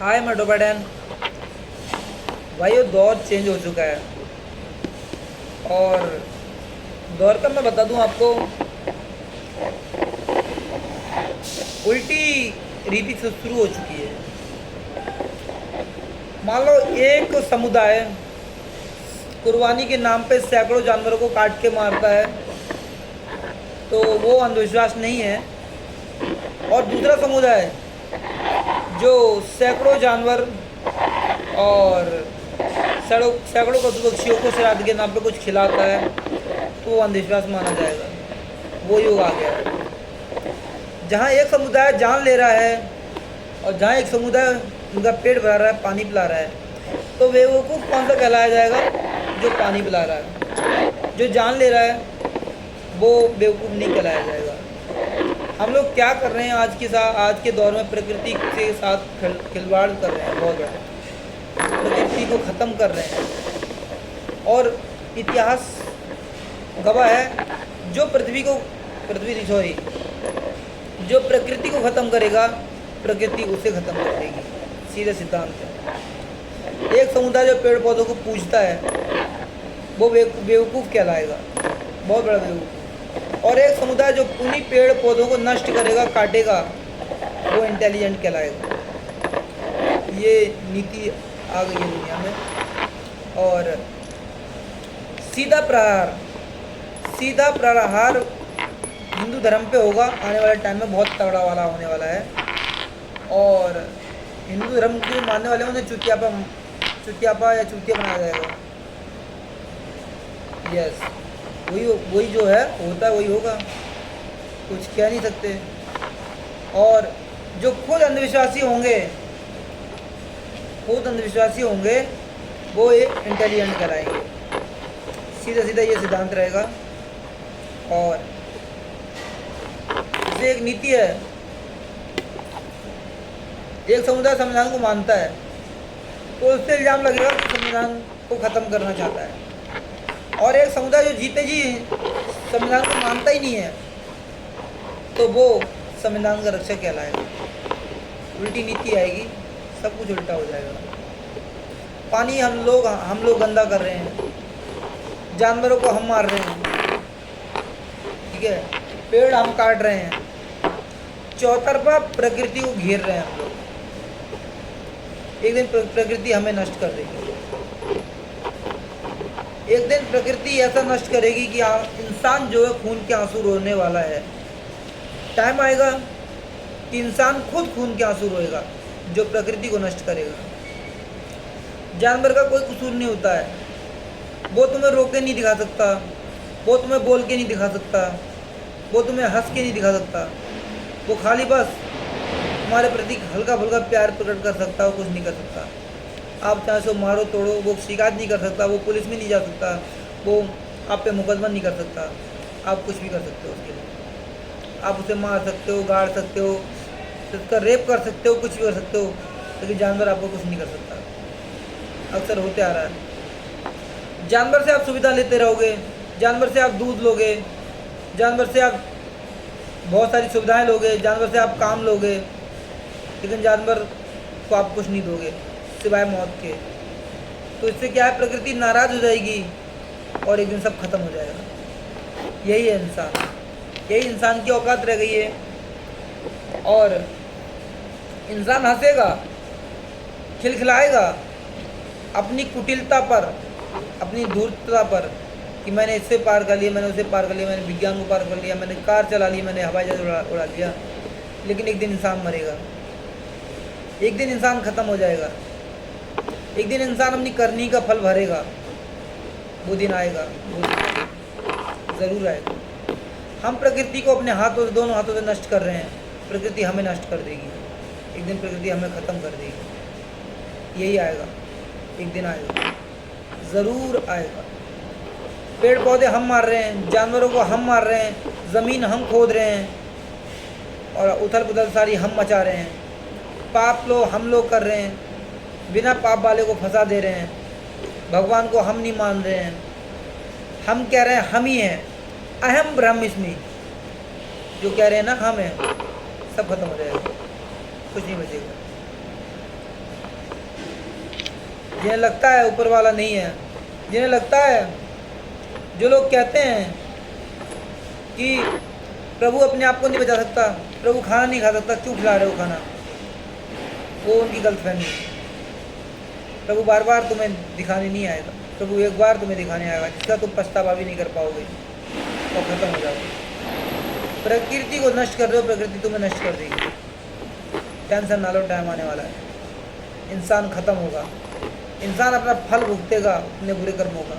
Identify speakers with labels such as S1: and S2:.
S1: हाय metropolitan भाई, वो दौर चेंज हो चुका है। और दौर का मैं बता दूं आपको, उल्टी रीति से शुरू हो चुकी है। मान लो एक समुदाय कुर्बानी के नाम पे सैकड़ों जानवरों को काट के मारता है, तो वो अंधविश्वास नहीं है। और दूसरा समुदाय जो सैकड़ों जानवर और सैकड़ों पशु पक्षियों को श्राद्ध के नाम पे कुछ खिलाता है, तो वो अंधविश्वास माना जाएगा। वो युग आ गया है जहाँ एक समुदाय जान ले रहा है और जहाँ एक समुदाय उनका पेट भरा रहा है, पानी पिला रहा है, तो बेवकूफ़ कौन सा कहलाया जाएगा? जो पानी पिला रहा है। जो जान ले रहा है वो बेवकूफ़ नहीं कहलाया जाएगा। हम लोग क्या कर रहे हैं आज के दौर में? प्रकृति के साथ खिलवाड़ कर रहे हैं, बहुत बड़ा प्रकृति को ख़त्म कर रहे हैं। और इतिहास गवाह है, जो जो प्रकृति को ख़त्म करेगा, प्रकृति उसे ख़त्म कर देगी। सीधा सिद्धांत है। एक समुदाय जो पेड़ पौधों को पूजता है वो बेवकूफ़ कहलाएगा, बहुत बड़ा बेवकूफ़। और एक समुदाय जो उन्हीं पेड़ पौधों को नष्ट करेगा, काटेगा, वो इंटेलिजेंट कहलाएगा। ये नीति आ गई है दुनिया में। और सीधा प्रहार हिंदू धर्म पे होगा आने वाले टाइम में, बहुत तगड़ा वाला होने वाला है। और हिंदू धर्म के मानने वाले उन्हें चुतियापा या चूतिया बनाया जाएगा। यस, वही जो है होता है, वही होगा, कुछ कह नहीं सकते। और जो खुद अंधविश्वासी होंगे वो एक इंटेलिजेंट कराएंगे। सीधा ये सिद्धांत रहेगा। और जैसे एक नीति है, एक समुदाय संविधान को मानता है तो उससे इल्ज़ाम लगेगा कि संविधान को ख़त्म करना चाहता है। और एक समुदाय जो जीते जी संविधान को मानता ही नहीं है, तो वो संविधान का रक्षक कहलाएगा। उल्टी नीति आएगी, सब कुछ उल्टा हो जाएगा। पानी हम लोग गंदा कर रहे हैं, जानवरों को हम मार रहे हैं, ठीक है, पेड़ हम काट रहे हैं, चौतरफा प्रकृति को घेर रहे हैं हम लोग। एक दिन प्रकृति हमें नष्ट कर देगी। एक दिन प्रकृति ऐसा नष्ट करेगी कि इंसान जो है खून के आंसू रोने वाला है। टाइम आएगा कि इंसान खुद खून के आंसू रोएगा, जो प्रकृति को नष्ट करेगा। जानवर का कोई कसूर नहीं होता है, वो तुम्हें रोक के नहीं दिखा सकता, वो तुम्हें बोल के नहीं दिखा सकता, वो तुम्हें हंस के नहीं दिखा सकता। वो खाली बस तुम्हारे प्रति हल्का फुल्का प्यार प्रकट कर सकता, वो कुछ नहीं कर सकता। आप चाहे सो मारो तोड़ो, वो शिकायत नहीं कर सकता, वो पुलिस में नहीं जा सकता, वो आप पे मुकदमा नहीं कर सकता। आप कुछ भी कर सकते हो उसके लिए। आप उसे मार सकते हो, गाड़ सकते हो, उसका रेप कर सकते हो, कुछ भी कर सकते हो, लेकिन जानवर आपको कुछ नहीं कर सकता। अक्सर होते आ रहा है। जानवर से आप सुविधा लेते रहोगे, जानवर से आप दूध लोगे, जानवर से आप बहुत सारी सुविधाएं लोगे, जानवर से आप काम लोगे, लेकिन जानवर को आप कुछ नहीं दोगे सिवाय मौत के। तो इससे क्या है, प्रकृति नाराज़ हो जाएगी और एक दिन सब खत्म हो जाएगा। यही है इंसान, यही इंसान की औकात रह गई है। और इंसान हंसेगा, खिलखिलाएगा अपनी कुटिलता पर, अपनी धूर्तता पर, कि मैंने इससे पार कर लिया, मैंने उसे पार कर लिया, मैंने विज्ञान को पार कर लिया, मैंने कार चला ली, मैंने हवाई जहाज उड़ा लिया। लेकिन एक दिन इंसान मरेगा, एक दिन इंसान ख़त्म हो जाएगा, एक दिन इंसान अपनी करनी का फल भरेगा। वो दिन आएगा, वो दिन ज़रूर आएगा। हम प्रकृति को अपने दोनों हाथों से नष्ट कर रहे हैं, प्रकृति हमें नष्ट कर देगी। एक दिन प्रकृति हमें ख़त्म कर देगी। यही आएगा, एक दिन आएगा, ज़रूर आएगा। पेड़ पौधे हम मार रहे हैं, जानवरों को हम मार रहे हैं, ज़मीन हम खोद रहे हैं, और उथल पुथल सारी हम मचा रहे हैं। पाप हम लोग कर रहे हैं, बिना पाप वाले को फंसा दे रहे हैं। भगवान को हम नहीं मान रहे हैं, हम कह रहे हैं हम ही हैं, अहम ब्रह्मास्मि जो कह रहे हैं ना, हम हैं। सब खत्म हो जाएगा, कुछ नहीं बचेगा। जिन्हें लगता है ऊपर वाला नहीं है, जिन्हें लगता है, जो लोग कहते हैं कि प्रभु अपने आप को नहीं बचा सकता, प्रभु खाना नहीं खा सकता, क्यों खिला रहे हो खाना, वो उनकी गलतफहमी है। प्रभु बार बार तुम्हें दिखाने नहीं आएगा, प्रभु एक बार तुम्हें दिखाने आएगा जिसका तुम पछतावा भी नहीं कर पाओगे और खत्म हो जाओगे। प्रकृति को नष्ट कर रहे हो, प्रकृति तुम्हें नष्ट कर देगी। टेंशन ना लो, टाइम आने वाला है, इंसान खत्म होगा, इंसान अपना फल भुगतेगा अपने बुरे कर्मों का।